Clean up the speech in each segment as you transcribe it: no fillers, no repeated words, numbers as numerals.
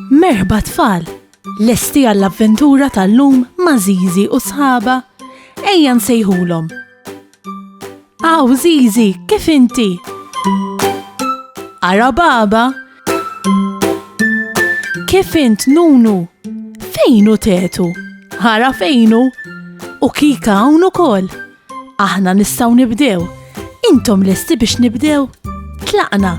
Merħba tfal, lesti għall-avventura tal-lum ma' Żiżi u sħaba, ejja nsejħulhom. Aw Żiżi, kif inti? Ara baba? Kif int Nunu? Fejnu tetu? Ara fejnu? U kika hawn ukoll. Aħna nistgħu nibdew. Intom lesti biex nibdew? Tlaqna.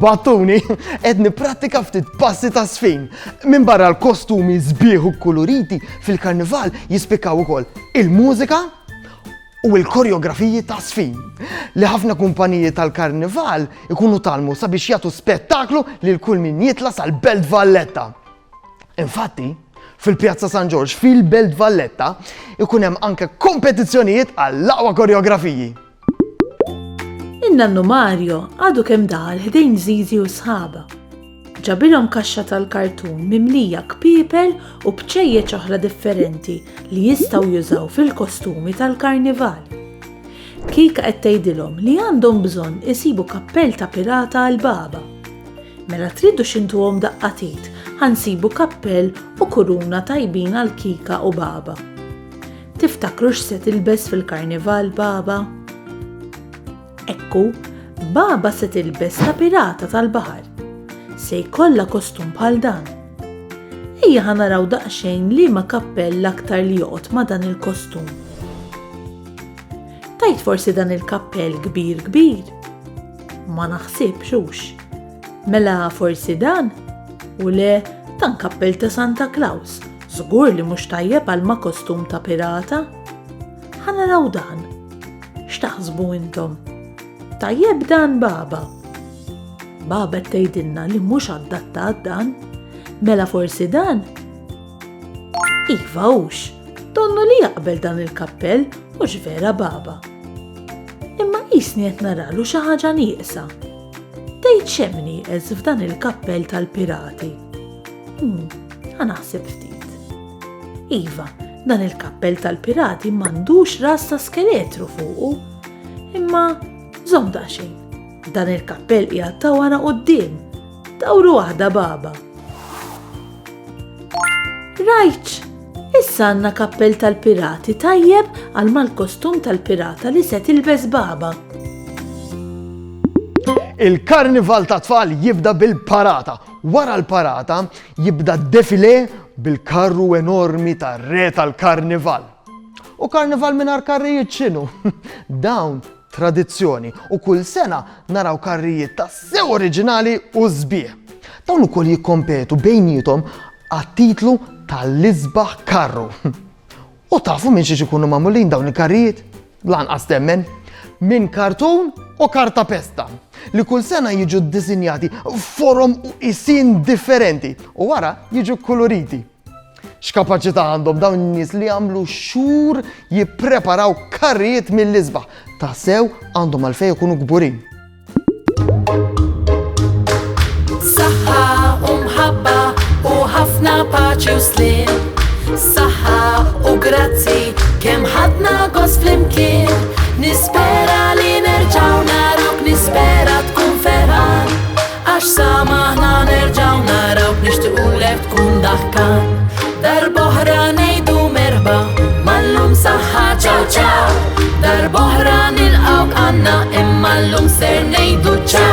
Battuni, qed nipprattika ftit passi ta' żfin. Minn barra l-kostumi sbieħ u koloriti fil-Karnival jispikkaw ukoll il-mużika u l-koreografiji ta' żfin. Li ħafna kumpaniji tal-Karnival ikunu talmu sabiex jagħtu spettaklu lil kull min jitla sal-Belt Valletta. Infatti, fil-Pjazza San George fil-Belt Valletta ikun hemm anke kompetizzjonijiet għall-aqwa koreografiji. Inna Mario għadu kemm daħal ħdejn Żiżi u sħaba. Ġabilhom kaxxa tal-kartun mimlija kpiepel u bċejjeċ oħra differenti li jistgħu jużaw fil-kostumi tal-Karnival. Kika qed tgħidilhom li għandhom bżonn isibu kappell ta' pirata għal baba. Mela tridu xintuhom daqqatit ħansibu kappell u kuruna tajbin għal Kika u baba. Tiftakru x'se tilbes fil-Karnival baba? Ekku, baba se tilbes ta' pirata tal-baħar. Se jkollha kostum bħal dan. Ejja ħanaraw daqsxejn liema kappell l-aktar li joqgħod ma' dan il-kostum. Tajt forsi dan il-kappell kbir. Ma naħsibx hux. Mela forsi dan? U le, dan kappell ta' Santa Claus. Żgur li mhux tajjeb għal ma' kostum ta' pirata. Ħanaraw dan. X'taħsbu intom? Tajjeb dan baba. Baba tgħidilna li mhux adattat dan. Mela forsi dan? Iva hux. Donnu li jaqbel dan il-kappell mhux vera baba. Imma qisni qed naralu xi ħaġa nieqsa. Tgħid x'hemm nieqes f'dan il-kappell tal-pirati. Ħanaħseb ftit. Iva, dan il-kappell tal-pirati m'għandux ras ta' skeletru fuqu. Imma żomm daqsxejn, dan il-kappell qiegħed ta' wara quddiem. Dawru waħda baba. Rajt, issa għandna kappell tal-pirati tajjeb għal mal-kostum tal-pirata li se tilbes baba. Il-Karnival ta' tfal jibda bil-parata. Wara l-parata jibda d-defilé bil-karru enormi tar-re tal-Karnival. U Karnival mingħajr karrijiet x'inhu? Dawn tradizzjoni u kull sena naraw karrijiet ta' sew oriġinali u sbieħ. Dawn ukoll jikkompetu bejniethom għat-titlu tal-isbaħ karru. U tafu minn xi ikunu magħmulin dawn il-karrijiet? Lanqas temmen minn kartun u kartapesta li kull sena jiġu ddisinjati forom u isin differenti u wara jiġu koloriti. X'kapaċità għandhom dawn in-nies li jagħmlu xhur jippreparaw karrijiet mill-isbaħ. Ta' sew għandhom għalfejn ikunu kburin. Saħħa u mħabba u ħafna paċi u slim. Saħħa u grazzi kemm ħadna gost flimkien. Nispera li nerġgħu narawk, nispera tkun ferħan. Għax samaħna nerġgħu narawk nixtiequlek tkun daħkan. Darb'oħra ngħidu merħba, mallum saħħa ċaw ċaw. Darb'oħra nilqawk għandna imma llum ser ngħidu ċaw.